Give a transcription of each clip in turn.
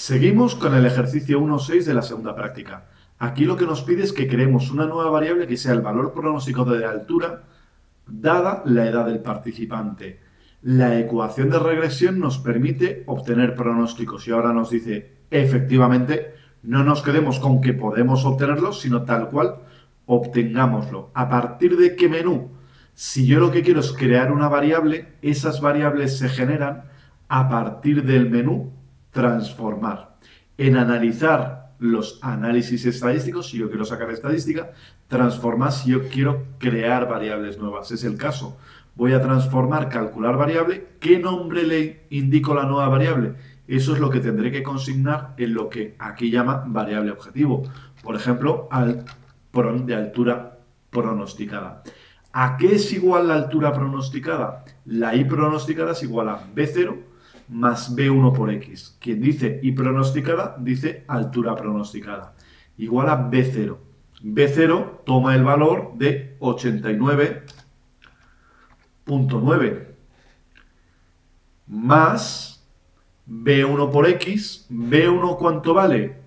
Seguimos con el ejercicio 1.6 de la segunda práctica. Aquí lo que nos pide es que creemos una nueva variable que sea el valor pronóstico de altura dada la edad del participante. La ecuación de regresión nos permite obtener pronósticos y ahora nos dice, efectivamente, no nos quedemos con que podemos obtenerlos, sino tal cual obtengámoslo. ¿A partir de qué menú? Si yo lo que quiero es crear una variable, esas variables se generan a partir del menú transformar. En analizar los análisis estadísticos, si yo quiero sacar estadística, transformar si yo quiero crear variables nuevas. Es el caso. Voy a transformar, calcular variable. ¿Qué nombre le indico la nueva variable? Eso es lo que tendré que consignar en lo que aquí llama variable objetivo. Por ejemplo, de altura pronosticada. ¿A qué es igual la altura pronosticada? La y pronosticada es igual a B0 más B1 por X. Quien dice y pronosticada, dice altura pronosticada. Igual a B0. B0 toma el valor de 89.9 más B1 por X. ¿B1 cuánto vale?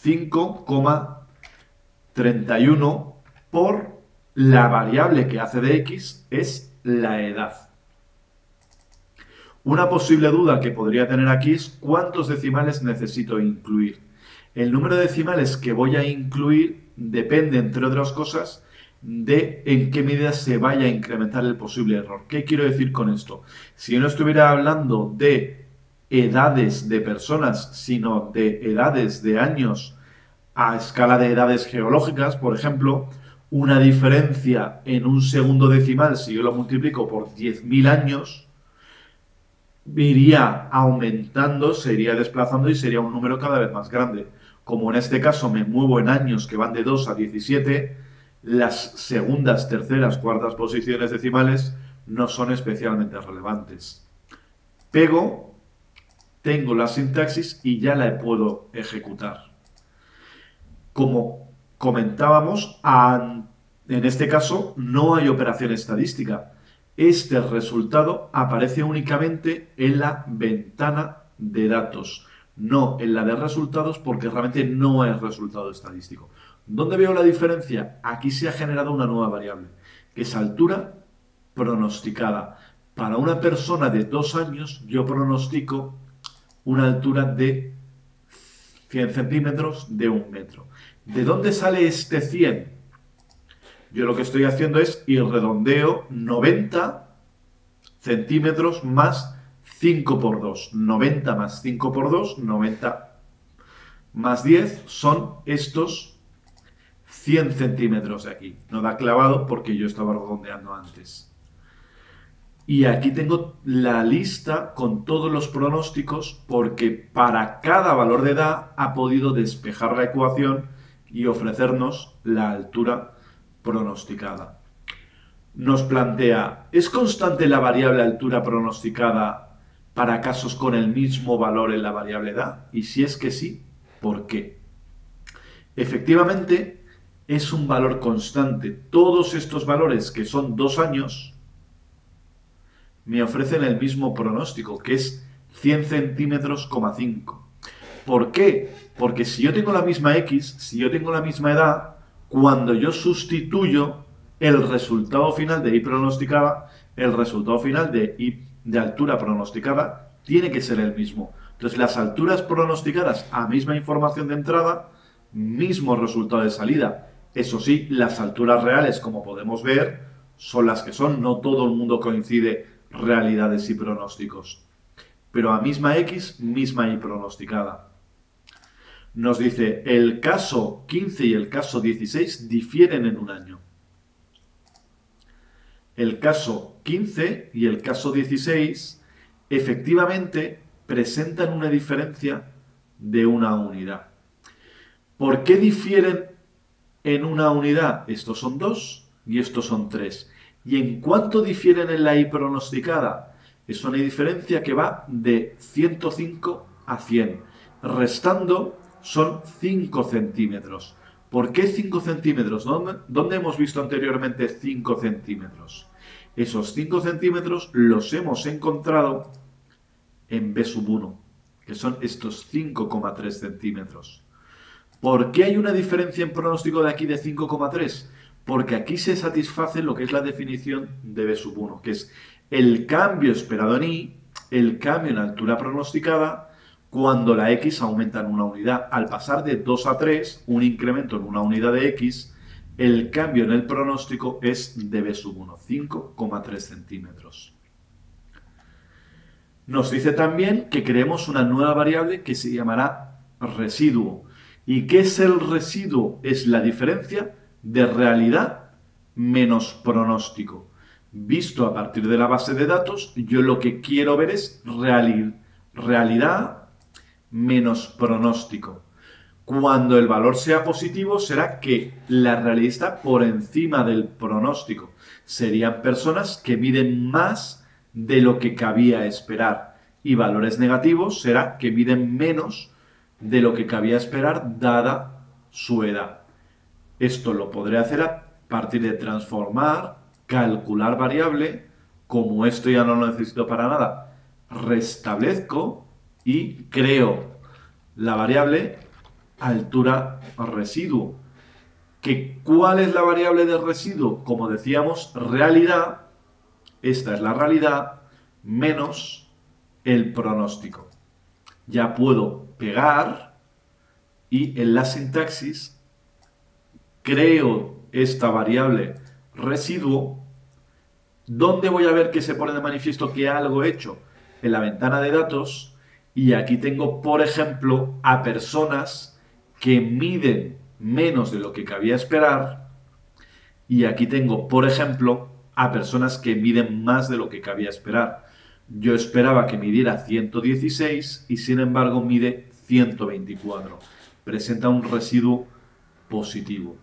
5,31 por la variable que hace de X es la edad. Una posible duda que podría tener aquí es cuántos decimales necesito incluir. El número de decimales que voy a incluir depende, entre otras cosas, de en qué medida se vaya a incrementar el posible error. ¿Qué quiero decir con esto? Si yo no estuviera hablando de edades de personas, sino de edades de años a escala de edades geológicas, por ejemplo, una diferencia en un segundo decimal, si yo lo multiplico por 10.000 años, iría aumentando, se iría desplazando y sería un número cada vez más grande. Como en este caso me muevo en años que van de 2 a 17, las segundas, terceras, cuartas posiciones decimales no son especialmente relevantes. Pego, tengo la sintaxis y ya la puedo ejecutar. Como comentábamos, en este caso no hay operación estadística. Este resultado aparece únicamente en la ventana de datos, no en la de resultados porque realmente no es resultado estadístico. ¿Dónde veo la diferencia? Aquí se ha generado una nueva variable, que es altura pronosticada. Para una persona de 2 años yo pronostico una altura de 100 centímetros de 1 metro. ¿De dónde sale este 100? Yo lo que estoy haciendo es ir redondeo 90 centímetros más 5 por 2. 90 más 5 por 2, 90 más 10 son estos 100 centímetros de aquí. No da clavado porque yo estaba redondeando antes. Y aquí tengo la lista con todos los pronósticos porque para cada valor de edad ha podido despejar la ecuación y ofrecernos la altura pronosticada. Nos plantea, ¿es constante la variable altura pronosticada para casos con el mismo valor en la variable edad? Y si es que sí, ¿por qué? Efectivamente, es un valor constante. Todos estos valores, que son 2 años, me ofrecen el mismo pronóstico, que es 100 centímetros, 5. ¿Por qué? Porque si yo tengo la misma X, si yo tengo la misma edad, cuando yo sustituyo el resultado final de Y pronosticada, el resultado final de altura pronosticada tiene que ser el mismo. Entonces, las alturas pronosticadas a misma información de entrada, mismo resultado de salida. Eso sí, las alturas reales, como podemos ver, son las que son. No todo el mundo coincide realidades y pronósticos. Pero a misma X, misma Y pronosticada. Nos dice, el caso 15 y el caso 16 difieren en un año. El caso 15 y el caso 16 efectivamente presentan una diferencia de una unidad. ¿Por qué difieren en una unidad? Estos son 2 y estos son 3. ¿Y en cuánto difieren en la Y pronosticada? Es una diferencia que va de 105 a 100. Restando son 5 centímetros. ¿Por qué 5 centímetros? ¿Dónde hemos visto anteriormente 5 centímetros? Esos 5 centímetros los hemos encontrado en B1, que son estos 5,3 centímetros. ¿Por qué hay una diferencia en pronóstico de aquí de 5,3? Porque aquí se satisface lo que es la definición de B sub 1, que es el cambio esperado en I, el cambio en altura pronosticada, cuando la X aumenta en una unidad. Al pasar de 2 a 3, un incremento en una unidad de X, el cambio en el pronóstico es de B sub 1, 5,3 centímetros. Nos dice también que creemos una nueva variable que se llamará residuo. ¿Y qué es el residuo? Es la diferencia de realidad menos pronóstico. Visto a partir de la base de datos, yo lo que quiero ver es realidad menos pronóstico. Cuando el valor sea positivo, será que la realidad está por encima del pronóstico. Serían personas que miden más de lo que cabía esperar. Y valores negativos será que miden menos de lo que cabía esperar dada su edad. Esto lo podré hacer a partir de transformar, calcular variable. Como esto ya no lo necesito para nada, restablezco y creo la variable altura residuo. ¿Cuál es la variable de residuo? Como decíamos, realidad. Esta es la realidad menos el pronóstico. Ya puedo pegar y en la sintaxis creo esta variable residuo. ¿Dónde voy a ver que se pone de manifiesto que algo he hecho? En la ventana de datos, y aquí tengo, por ejemplo, a personas que miden menos de lo que cabía esperar, y aquí tengo, por ejemplo, a personas que miden más de lo que cabía esperar. Yo esperaba que midiera 116 y sin embargo mide 124. Presenta un residuo positivo.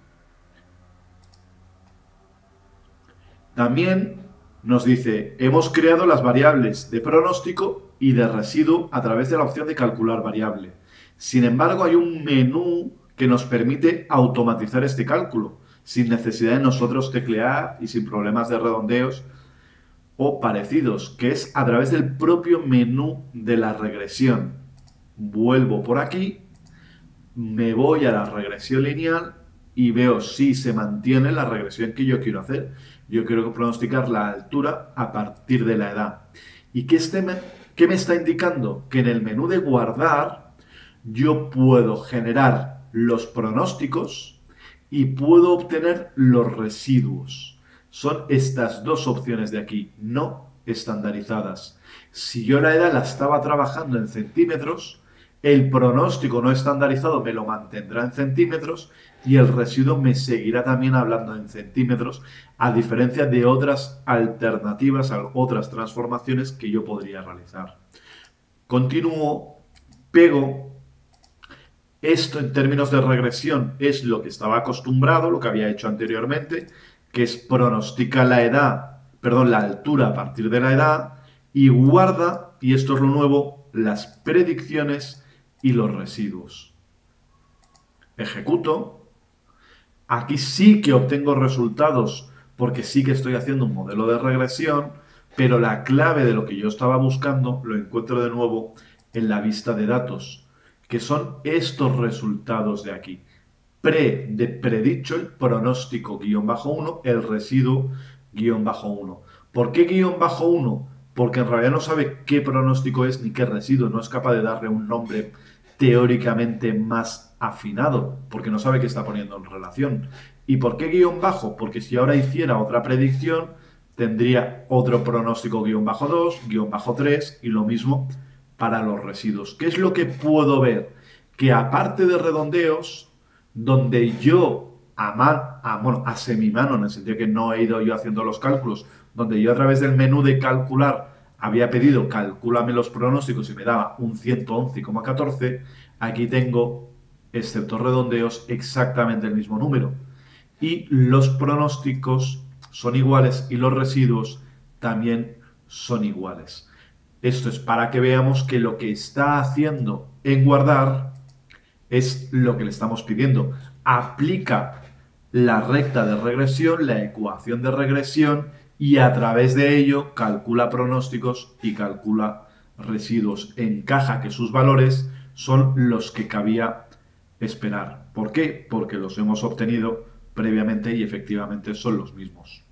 También nos dice, hemos creado las variables de pronóstico y de residuo a través de la opción de calcular variable. Sin embargo, hay un menú que nos permite automatizar este cálculo, sin necesidad de nosotros teclear y sin problemas de redondeos o parecidos, que es a través del propio menú de la regresión. Vuelvo por aquí, me voy a la regresión lineal y veo si se mantiene la regresión que yo quiero hacer. Yo quiero pronosticar la altura a partir de la edad. ¿Y qué me está indicando? Que en el menú de guardar yo puedo generar los pronósticos y puedo obtener los residuos. Son estas dos opciones de aquí, no estandarizadas. Si yo la edad la estaba trabajando en centímetros, el pronóstico no estandarizado me lo mantendrá en centímetros y el residuo me seguirá también hablando en centímetros, a diferencia de otras alternativas, otras transformaciones que yo podría realizar. Continúo, pego. Esto en términos de regresión es lo que estaba acostumbrado, lo que había hecho anteriormente, que es pronostica la edad, perdón, la altura a partir de la edad y guarda, y esto es lo nuevo, las predicciones y los residuos. Ejecuto. Aquí sí que obtengo resultados porque sí que estoy haciendo un modelo de regresión, pero la clave de lo que yo estaba buscando lo encuentro de nuevo en la vista de datos, que son estos resultados de aquí. Predicho, el pronóstico -1, el residuo -1. ¿Por qué -1? Porque en realidad no sabe qué pronóstico es ni qué residuo, no es capaz de darle un nombre teóricamente más afinado, porque no sabe qué está poniendo en relación. ¿Y por qué -? Porque si ahora hiciera otra predicción, tendría otro pronóstico -2, -3 y lo mismo para los residuos. ¿Qué es lo que puedo ver? Que aparte de redondeos, donde yo a semimano, en el sentido que no he ido yo haciendo los cálculos, donde yo a través del menú de calcular había pedido calcúlame los pronósticos y me daba un 111,14, aquí tengo, excepto redondeos, exactamente el mismo número. Y los pronósticos son iguales y los residuos también son iguales. Esto es para que veamos que lo que está haciendo en guardar es lo que le estamos pidiendo. Aplica la recta de regresión, la ecuación de regresión y a través de ello calcula pronósticos y calcula residuos encaja que sus valores son los que cabía esperar. ¿Por qué? Porque los hemos obtenido previamente y efectivamente son los mismos.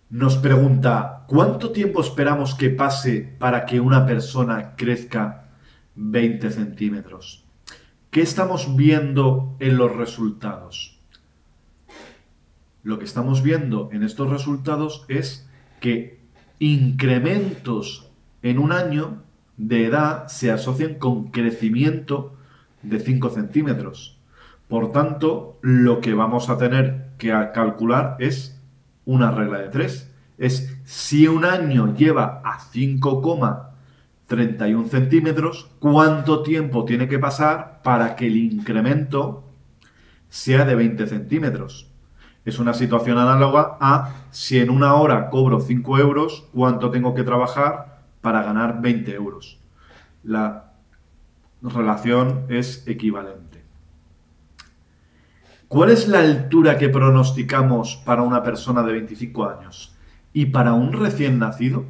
Nos pregunta, ¿cuánto tiempo esperamos que pase para que una persona crezca 20 centímetros? ¿Qué estamos viendo en los resultados? Lo que estamos viendo en estos resultados es que incrementos en un año de edad se asocian con crecimiento de 5 centímetros. Por tanto, lo que vamos a tener que calcular es una regla de 3. Es si un año lleva a 5,31 centímetros, ¿cuánto tiempo tiene que pasar para que el incremento sea de 20 centímetros? Es una situación análoga a si en una hora cobro 5 euros, ¿cuánto tengo que trabajar para ganar 20 euros? La relación es equivalente. ¿Cuál es la altura que pronosticamos para una persona de 25 años? Y para un recién nacido,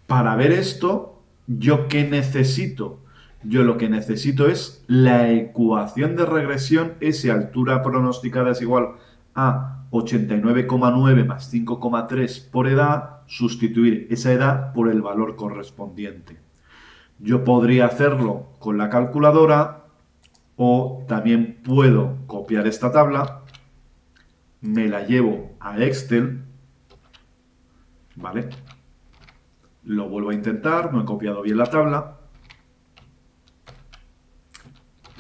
para ver esto, ¿yo qué necesito? Yo lo que necesito es la ecuación de regresión, esa altura pronosticada es igual a 89,9 más 5,3 por edad, sustituir esa edad por el valor correspondiente. Yo podría hacerlo con la calculadora o también puedo copiar esta tabla, me la llevo a Excel, ¿vale? Lo vuelvo a intentar, no he copiado bien la tabla.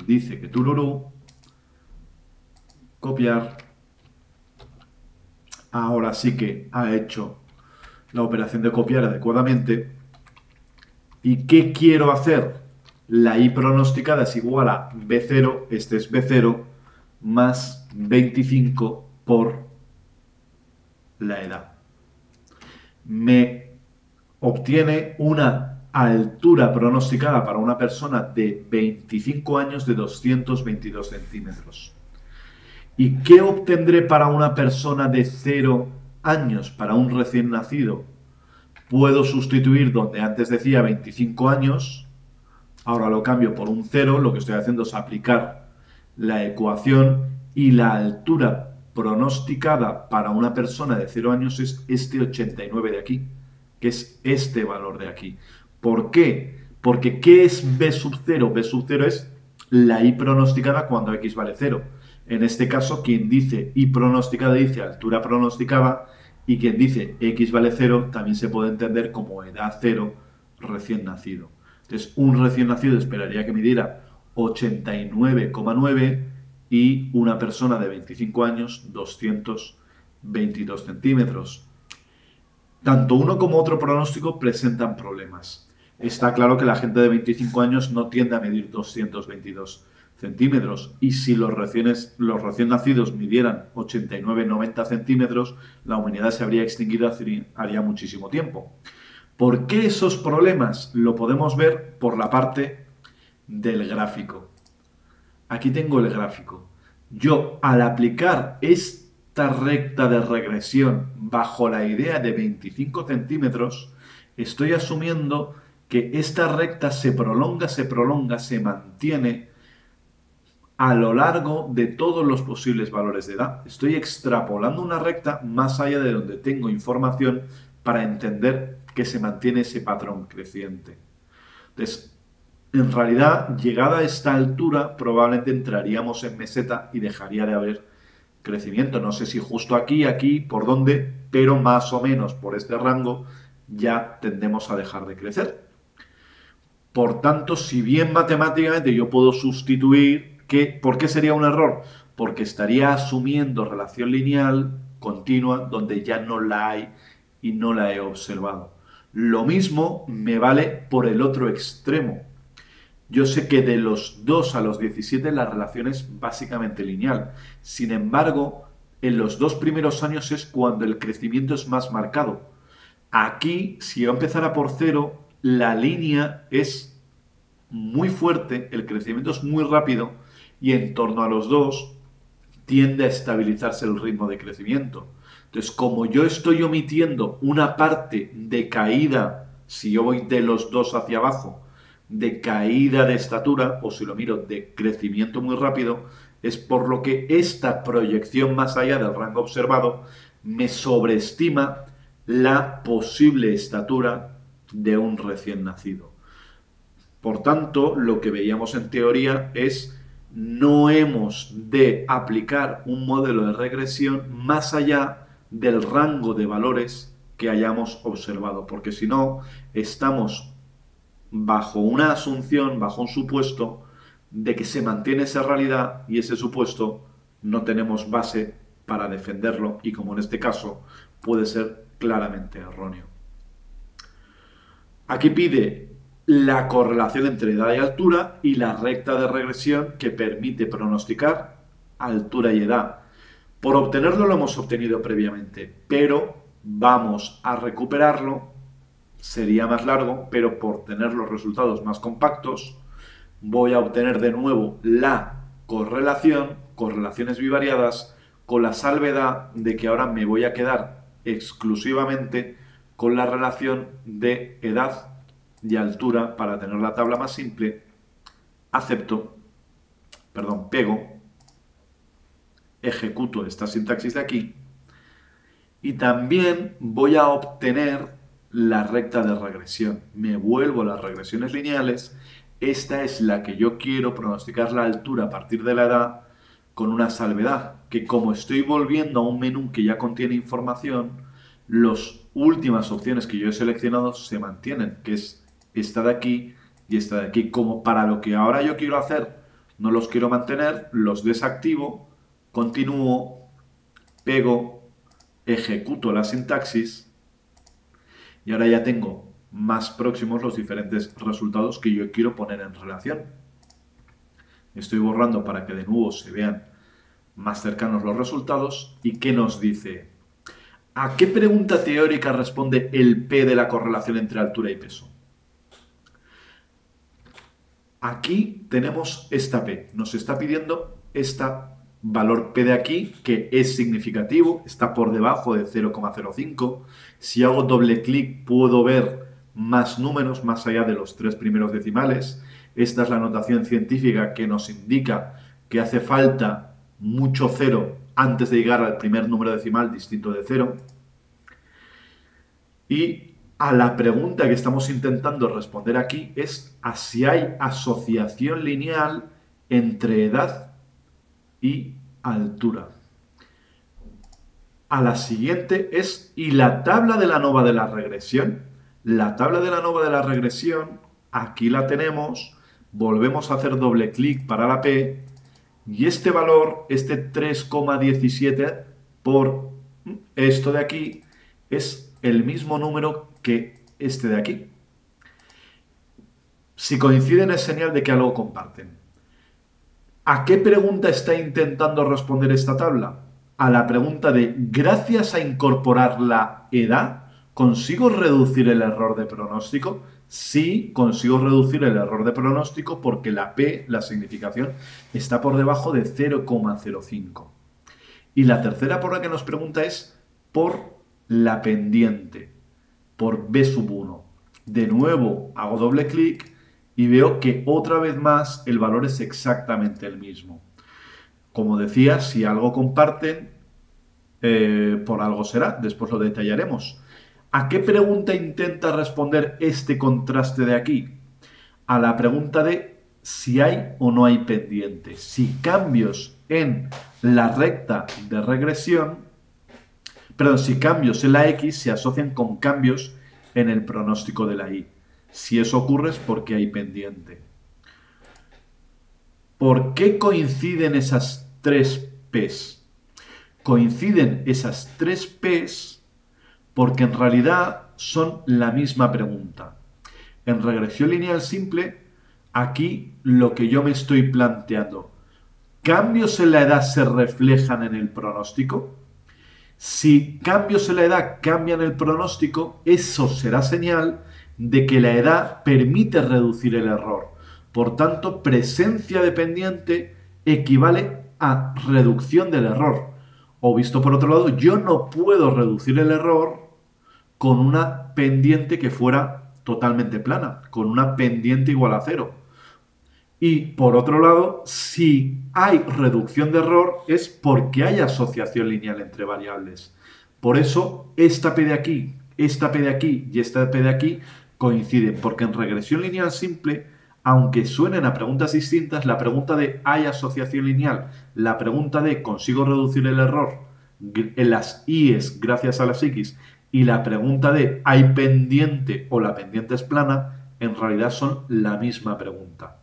Dice que tururú, copiar. Ahora sí que ha hecho la operación de copiar adecuadamente. ¿Y qué quiero hacer? La I pronosticada es igual a B0, este es B0, más 25 por la edad. Me obtiene una altura pronosticada para una persona de 25 años de 222 centímetros. ¿Y qué obtendré para una persona de 0 años, para un recién nacido? Puedo sustituir donde antes decía 25 años, ahora lo cambio por un 0, lo que estoy haciendo es aplicar la ecuación y la altura pronosticada para una persona de 0 años es este 89 de aquí, que es este valor de aquí. ¿Por qué? Porque ¿qué es B sub 0? B sub 0 es la I pronosticada cuando X vale 0. En este caso, quien dice I pronosticada dice altura pronosticada y quien dice X vale 0 también se puede entender como edad 0 recién nacido. Entonces, un recién nacido esperaría que midiera 89,9 y una persona de 25 años 222 centímetros. Tanto uno como otro pronóstico presentan problemas. Está claro que la gente de 25 años no tiende a medir 222 centímetros y si los recién nacidos midieran 89-90 centímetros, la humanidad se habría extinguido haría muchísimo tiempo. ¿Por qué esos problemas? Lo podemos ver por la parte del gráfico. Aquí tengo el gráfico. Yo, al aplicar esta recta de regresión bajo la idea de 25 centímetros, estoy asumiendo que esta recta se prolonga, se mantiene a lo largo de todos los posibles valores de edad. Estoy extrapolando una recta más allá de donde tengo información para entender que se mantiene ese patrón creciente. Entonces, en realidad, llegada a esta altura, probablemente entraríamos en meseta y dejaría de haber crecimiento. No sé si justo aquí, por dónde, pero más o menos por este rango ya tendemos a dejar de crecer. Por tanto, si bien matemáticamente yo puedo sustituir, ¿por qué sería un error? Porque estaría asumiendo relación lineal continua donde ya no la hay y no la he observado. Lo mismo me vale por el otro extremo. Yo sé que de los 2 a los 17 la relación es básicamente lineal. Sin embargo, en los 2 primeros años es cuando el crecimiento es más marcado. Aquí, si yo empezara por 0, la línea es muy fuerte, el crecimiento es muy rápido y en torno a los 2 tiende a estabilizarse el ritmo de crecimiento. Entonces, como yo estoy omitiendo una parte de caída si yo voy de los 2 hacia abajo, de caída de estatura, o si lo miro de crecimiento muy rápido, es por lo que esta proyección más allá del rango observado me sobreestima la posible estatura de un recién nacido. Por tanto, lo que veíamos en teoría es no hemos de aplicar un modelo de regresión más allá del rango de valores que hayamos observado, porque si no, estamos bajo una asunción, bajo un supuesto de que se mantiene esa realidad y ese supuesto no tenemos base para defenderlo y como en este caso puede ser claramente erróneo. Aquí pide la correlación entre edad y altura y la recta de regresión que permite pronosticar altura y edad. Por obtenerlo lo hemos obtenido previamente, pero vamos a recuperarlo. Sería más largo, pero por tener los resultados más compactos, voy a obtener de nuevo la correlación, correlaciones bivariadas, con la salvedad de que ahora me voy a quedar exclusivamente con la relación de edad y altura para tener la tabla más simple. Pego, ejecuto esta sintaxis de aquí y también voy a obtener la recta de regresión. Me vuelvo a las regresiones lineales. Esta es la que yo quiero pronosticar la altura a partir de la edad con una salvedad, que como estoy volviendo a un menú que ya contiene información, las últimas opciones que yo he seleccionado se mantienen, que es esta de aquí y esta de aquí. Como para lo que ahora yo quiero hacer no los quiero mantener, los desactivo, continúo, pego, ejecuto la sintaxis y ahora ya tengo más próximos los diferentes resultados que yo quiero poner en relación. Estoy borrando para que de nuevo se vean más cercanos los resultados. ¿Y qué nos dice? ¿A qué pregunta teórica responde el P de la correlación entre altura y peso? Aquí tenemos esta P. Nos está pidiendo este valor P de aquí, que es significativo, está por debajo de 0,05. Si hago doble clic puedo ver más números más allá de los 3 primeros decimales. Esta es la notación científica que nos indica que hace falta mucho cero antes de llegar al primer número decimal distinto de 0. Y a la pregunta que estamos intentando responder aquí es a si hay asociación lineal entre edad y altura. A la siguiente es, ¿y la tabla de la ANOVA de la regresión? La tabla de la ANOVA de la regresión, aquí la tenemos, volvemos a hacer doble clic para la P, y este valor, este 3,17 por esto de aquí, es el mismo número que este de aquí. Si coinciden es señal de que algo comparten. ¿A qué pregunta está intentando responder esta tabla? A la pregunta de, gracias a incorporar la edad, ¿consigo reducir el error de pronóstico? Sí, consigo reducir el error de pronóstico porque la P, la significación, está por debajo de 0,05. Y la tercera por la que nos pregunta es por la pendiente, por B1. De nuevo hago doble clic y veo que otra vez más el valor es exactamente el mismo. Como decía, si algo comparten, por algo será, después lo detallaremos. ¿A qué pregunta intenta responder este contraste de aquí? A la pregunta de si hay o no hay pendiente. Si cambios en la recta de regresión, si cambios en la X se asocian con cambios en el pronóstico de la Y. Si eso ocurre es porque hay pendiente. ¿Por qué coinciden esas tres P's? Coinciden esas tres P's porque en realidad son la misma pregunta. En regresión lineal simple, aquí lo que yo me estoy planteando, ¿cambios en la edad se reflejan en el pronóstico? Si cambios en la edad cambian el pronóstico, eso será señal de que la edad permite reducir el error. Por tanto, presencia de pendiente equivale a reducción del error. O visto por otro lado, yo no puedo reducir el error con una pendiente que fuera totalmente plana, con una pendiente igual a cero. Y por otro lado, si hay reducción de error es porque hay asociación lineal entre variables. Por eso esta P de aquí, esta P de aquí y esta P de aquí coinciden, porque en regresión lineal simple, aunque suenen a preguntas distintas, la pregunta de ¿hay asociación lineal? La pregunta de ¿consigo reducir el error en las I's gracias a las X? Y la pregunta de ¿hay pendiente o la pendiente es plana? En realidad son la misma pregunta.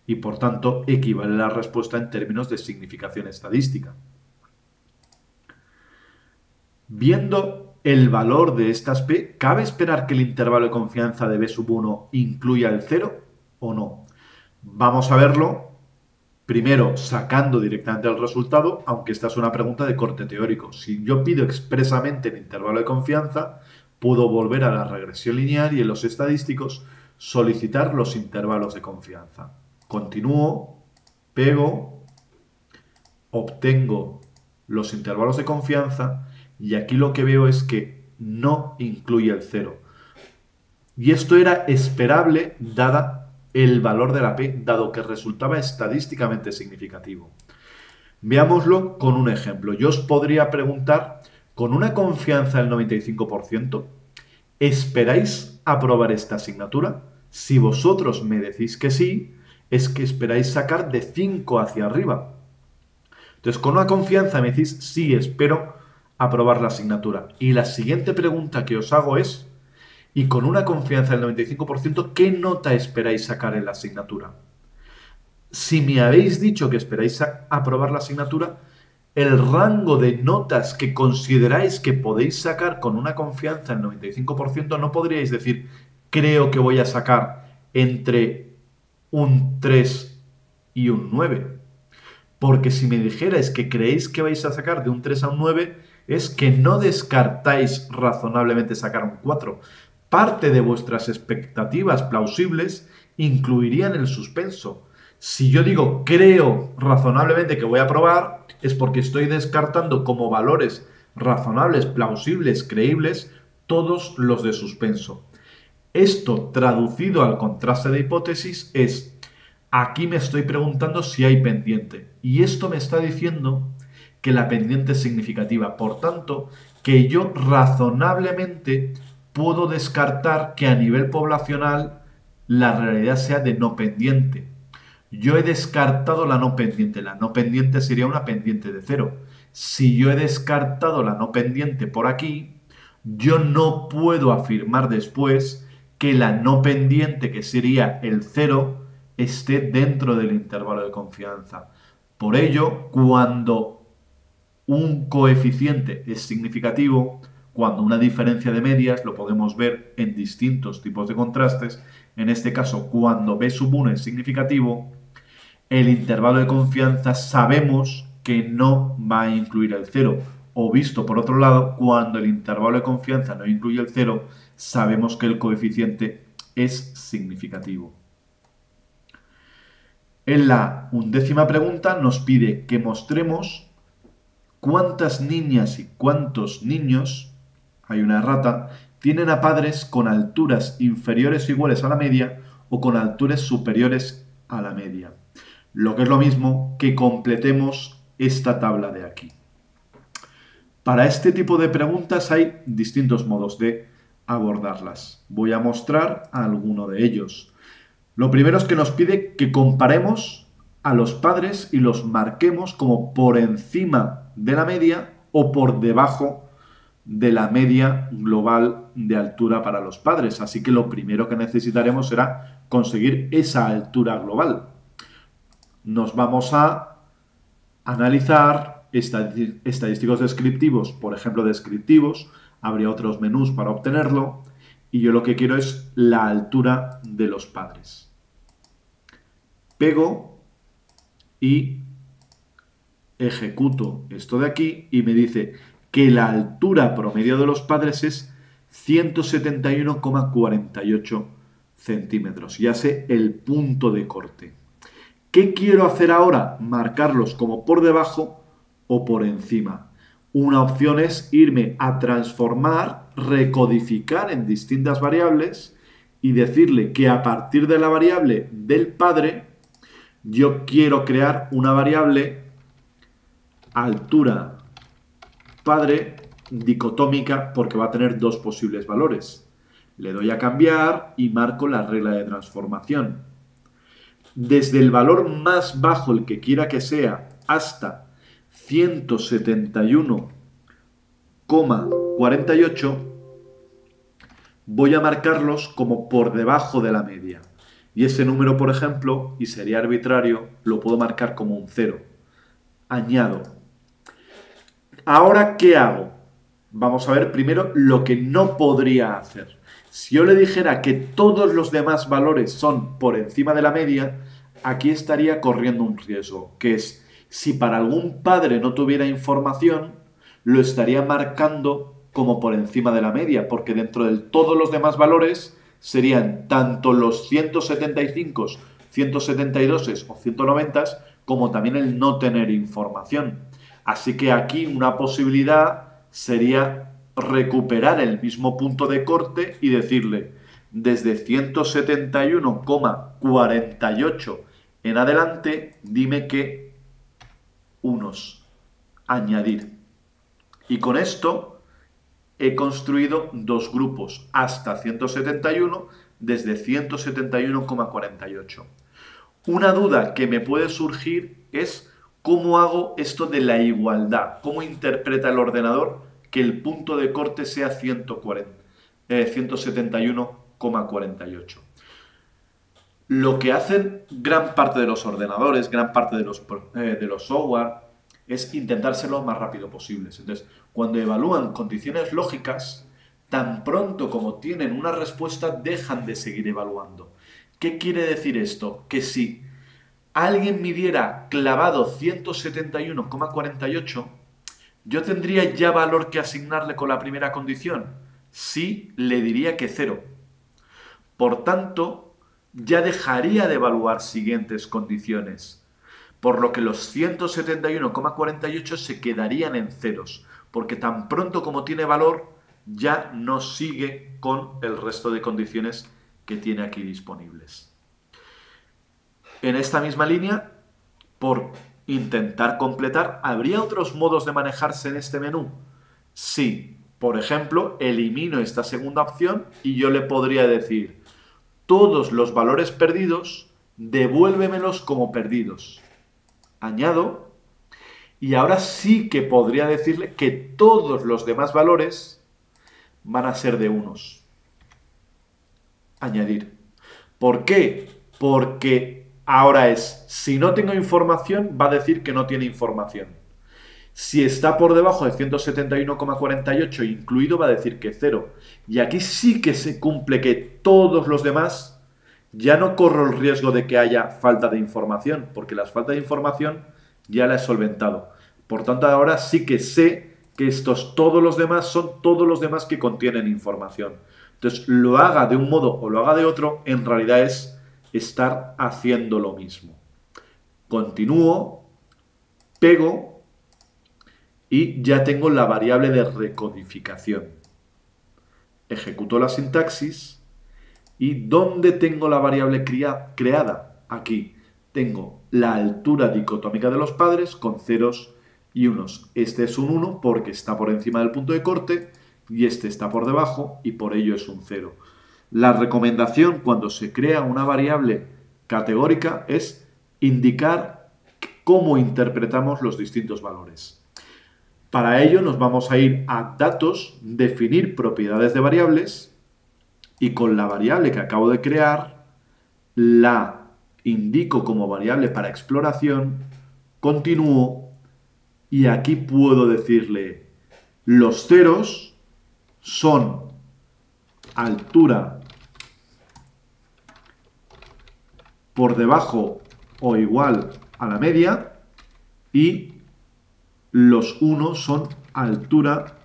Y por tanto equivale la respuesta en términos de significación estadística. Viendo el valor de estas P, ¿cabe esperar que el intervalo de confianza de B sub 1 incluya el 0 o no? Vamos a verlo primero sacando directamente el resultado, aunque esta es una pregunta de corte teórico. Si yo pido expresamente el intervalo de confianza, puedo volver a la regresión lineal y en los estadísticos solicitar los intervalos de confianza. Continúo, pego, obtengo los intervalos de confianza y aquí lo que veo es que no incluye el 0. Y esto era esperable dada el valor de la P, dado que resultaba estadísticamente significativo. Veámoslo con un ejemplo. Yo os podría preguntar, con una confianza del 95%, ¿esperáis aprobar esta asignatura? Si vosotros me decís que sí, es que esperáis sacar de 5 hacia arriba. Entonces, con una confianza me decís, sí, espero aprobar la asignatura. Y la siguiente pregunta que os hago es, y con una confianza del 95%, ¿qué nota esperáis sacar en la asignatura? Si me habéis dicho que esperáis aprobar la asignatura, el rango de notas que consideráis que podéis sacar con una confianza del 95%, no podríais decir, creo que voy a sacar entre un 3 y un 9. Porque si me dijerais que creéis que vais a sacar de un 3 a un 9, es que no descartáis razonablemente sacar un 4. Parte de vuestras expectativas plausibles incluirían el suspenso. Si yo digo creo razonablemente que voy a aprobar, es porque estoy descartando como valores razonables, plausibles, creíbles, todos los de suspenso. Esto, traducido al contraste de hipótesis, es aquí me estoy preguntando si hay pendiente. Y esto me está diciendo que la pendiente es significativa. Por tanto, que yo razonablemente puedo descartar que a nivel poblacional la realidad sea de no pendiente. Yo he descartado la no pendiente. La no pendiente sería una pendiente de 0. Si yo he descartado la no pendiente por aquí, yo no puedo afirmar después que la no pendiente, que sería el 0, esté dentro del intervalo de confianza. Por ello, cuando un coeficiente es significativo, cuando una diferencia de medias, lo podemos ver en distintos tipos de contrastes, en este caso, cuando B sub 1 es significativo, el intervalo de confianza sabemos que no va a incluir el 0. O visto por otro lado, cuando el intervalo de confianza no incluye el 0, sabemos que el coeficiente es significativo. En la 11ª pregunta nos pide que mostremos cuántas niñas y cuántos niños, hay una errata, tienen a padres con alturas inferiores o iguales a la media o con alturas superiores a la media. Lo que es lo mismo que completemos esta tabla de aquí. Para este tipo de preguntas hay distintos modos de abordarlas. Voy a mostrar alguno de ellos. Lo primero es que nos pide que comparemos a los padres y los marquemos como por encima de la media o por debajo de la media global de altura para los padres. Así que lo primero que necesitaremos será conseguir esa altura global. Nos vamos a analizar estadísticos descriptivos, por ejemplo descriptivos, habría otros menús para obtenerlo, y yo lo que quiero es la altura de los padres. Pego y ejecuto esto de aquí y me dice que la altura promedio de los padres es 171,48 centímetros. Ya sé el punto de corte. ¿Qué quiero hacer ahora? Marcarlos como por debajo o por encima. Una opción es irme a transformar, recodificar en distintas variables y decirle que a partir de la variable del padre yo quiero crear una variable altura padre dicotómica porque va a tener dos posibles valores. Le doy a cambiar y marco la regla de transformación. Desde el valor más bajo, el que quiera que sea, hasta 171,48, voy a marcarlos como por debajo de la media. Y ese número, por ejemplo, y sería arbitrario, lo puedo marcar como un 0. Añado. Ahora, ¿qué hago? Vamos a ver primero lo que no podría hacer. Si yo le dijera que todos los demás valores son por encima de la media, aquí estaría corriendo un riesgo, que es, si para algún padre no tuviera información, lo estaría marcando como por encima de la media, porque dentro de todos los demás valores serían tanto los 175, 172 o 190 como también el no tener información. Así que aquí una posibilidad sería recuperar el mismo punto de corte y decirle, desde 171,48 en adelante, dime qué unos, añadir. Y con esto he construido dos grupos, hasta 171, desde 171,48. Una duda que me puede surgir es cómo hago esto de la igualdad, cómo interpreta el ordenador que el punto de corte sea 171,48. Lo que hacen gran parte de los ordenadores, gran parte de los software, es intentárselo lo más rápido posible. Entonces, cuando evalúan condiciones lógicas, tan pronto como tienen una respuesta, dejan de seguir evaluando. ¿Qué quiere decir esto? Que si alguien midiera clavado 171,48, ¿yo tendría ya valor que asignarle con la primera condición? Sí, le diría que 0. Por tanto, ya dejaría de evaluar siguientes condiciones, por lo que los 171,48 se quedarían en ceros, porque tan pronto como tiene valor, ya no sigue con el resto de condiciones que tiene aquí disponibles. En esta misma línea, por intentar completar, ¿habría otros modos de manejarse en este menú? Sí, por ejemplo, elimino esta segunda opción y yo le podría decir, todos los valores perdidos, devuélvemelos como perdidos. Añado, y ahora sí que podría decirle que todos los demás valores van a ser de unos. Añadir. ¿Por qué? Porque ahora si no tengo información, va a decir que no tiene información. Si está por debajo de 171,48 incluido, va a decir que 0. Y aquí sí que se cumple que todos los demás, ya no corro el riesgo de que haya falta de información, porque la falta de información ya la he solventado. Por tanto, ahora sí que sé que todos los demás son todos los demás que contienen información. Entonces, lo haga de un modo o lo haga de otro, en realidad es estar haciendo lo mismo. Continúo, pego y ya tengo la variable de recodificación. Ejecuto la sintaxis y ¿dónde tengo la variable creada? Aquí tengo la altura dicotómica de los padres con ceros y unos. Este es un 1 porque está por encima del punto de corte y este está por debajo y por ello es un 0. La recomendación cuando se crea una variable categórica es indicar cómo interpretamos los distintos valores. Para ello nos vamos a ir a datos, definir propiedades de variables y con la variable que acabo de crear la indico como variable para exploración, continúo y aquí puedo decirle los ceros son altura por debajo o igual a la media y los 1 son altura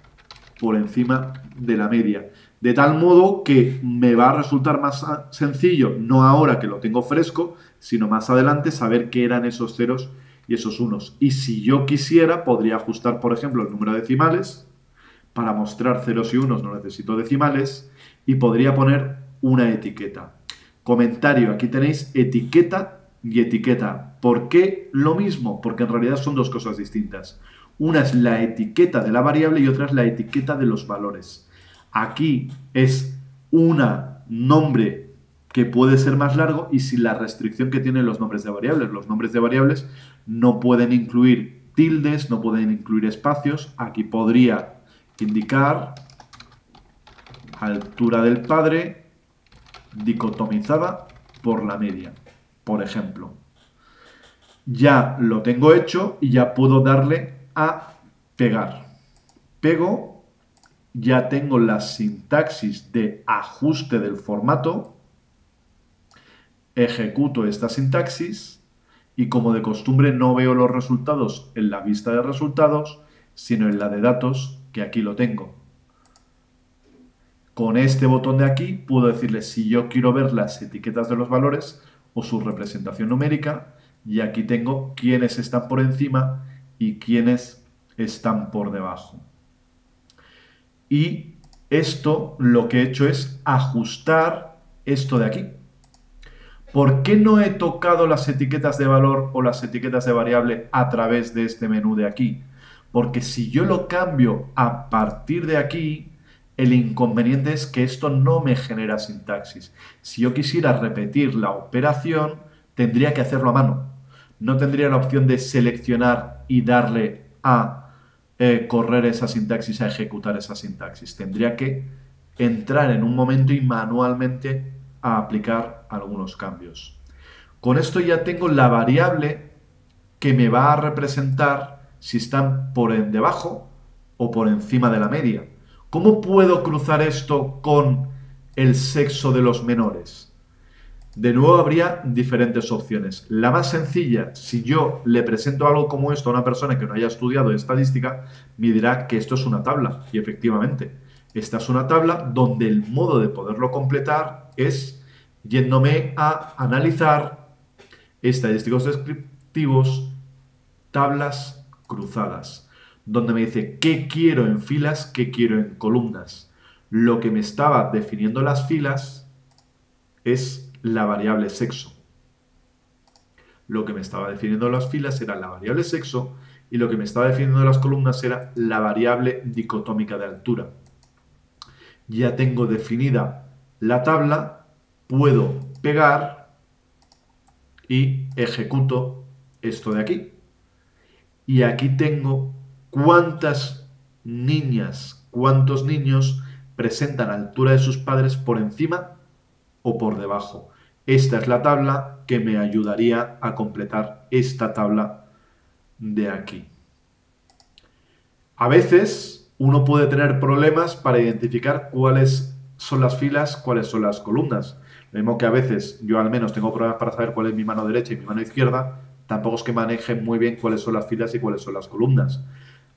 por encima de la media. De tal modo que me va a resultar más sencillo, no ahora que lo tengo fresco, sino más adelante saber qué eran esos ceros y esos unos. Y si yo quisiera, podría ajustar, por ejemplo, el número de decimales. Para mostrar ceros y unos no necesito decimales. Y podría poner una etiqueta. Comentario, aquí tenéis etiqueta y etiqueta. ¿Por qué lo mismo? Porque en realidad son dos cosas distintas. Una es la etiqueta de la variable y otra es la etiqueta de los valores. Aquí es una nombre que puede ser más largo y sin la restricción que tienen los nombres de variables. Los nombres de variables no pueden incluir tildes, no pueden incluir espacios. Aquí podría indicar altura del padre dicotomizada por la media, por ejemplo. Ya lo tengo hecho y ya puedo darle a pegar. Pego, ya tengo la sintaxis de ajuste del formato, ejecuto esta sintaxis y como de costumbre no veo los resultados en la vista de resultados, sino en la de datos, que aquí lo tengo. Con este botón de aquí puedo decirle si yo quiero ver las etiquetas de los valores o su representación numérica y aquí tengo quiénes están por encima y quiénes están por debajo. Y esto lo que he hecho es ajustar esto de aquí. ¿Por qué no he tocado las etiquetas de valor o las etiquetas de variable a través de este menú de aquí? Porque si yo lo cambio a partir de aquí, el inconveniente es que esto no me genera sintaxis. Si yo quisiera repetir la operación, tendría que hacerlo a mano. No tendría la opción de seleccionar y darle a correr esa sintaxis, a ejecutar esa sintaxis. Tendría que entrar en un momento y manualmente a aplicar algunos cambios. Con esto ya tengo la variable que me va a representar si están por debajo o por encima de la media. ¿Cómo puedo cruzar esto con el sexo de los menores? De nuevo habría diferentes opciones. La más sencilla, si yo le presento algo como esto a una persona que no haya estudiado estadística, me dirá que esto es una tabla. Y efectivamente, esta es una tabla donde el modo de poderlo completar es yéndome a analizar estadísticos descriptivos, tablas cruzadas, donde me dice qué quiero en filas, qué quiero en columnas. Lo que me estaba definiendo las filas es la variable sexo. Lo que me estaba definiendo las filas era la variable sexo y lo que me estaba definiendo las columnas era la variable dicotómica de altura. Ya tengo definida la tabla, puedo pegar y ejecuto esto de aquí. Y aquí tengo cuántas niñas, cuántos niños presentan altura de sus padres por encima o por debajo. Esta es la tabla que me ayudaría a completar esta tabla de aquí. A veces uno puede tener problemas para identificar cuáles son las filas, cuáles son las columnas. Lo mismo que a veces yo al menos tengo problemas para saber cuál es mi mano derecha y mi mano izquierda, tampoco es que maneje muy bien cuáles son las filas y cuáles son las columnas.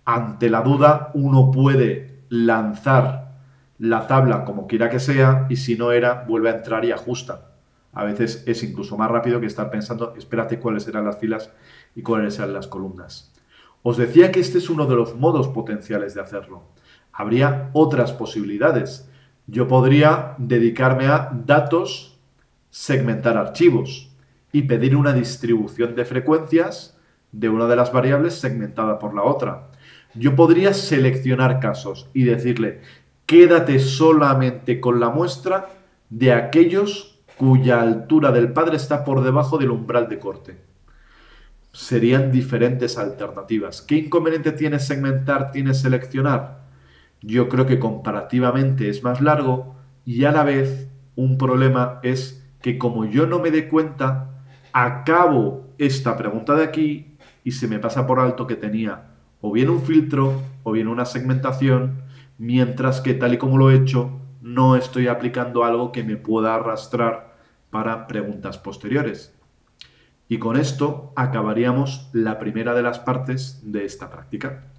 Ante la duda, uno puede lanzar la tabla como quiera que sea y si no era, vuelve a entrar y ajusta. A veces es incluso más rápido que estar pensando, espérate cuáles eran las filas y cuáles eran las columnas. Os decía que este es uno de los modos potenciales de hacerlo. Habría otras posibilidades. Yo podría dedicarme a datos, segmentar archivos y pedir una distribución de frecuencias de una de las variables segmentada por la otra. Yo podría seleccionar casos y decirle, quédate solamente con la muestra de aquellos cuya altura del padre está por debajo del umbral de corte. Serían diferentes alternativas. ¿Qué inconveniente tiene segmentar, tiene seleccionar? Yo creo que comparativamente es más largo y a la vez un problema es que como yo no me dé cuenta, acabo esta pregunta de aquí y se me pasa por alto que tenía o bien un filtro o bien una segmentación, mientras que tal y como lo he hecho, no estoy aplicando algo que me pueda arrastrar para preguntas posteriores. Y con esto acabaríamos la primera de las partes de esta práctica.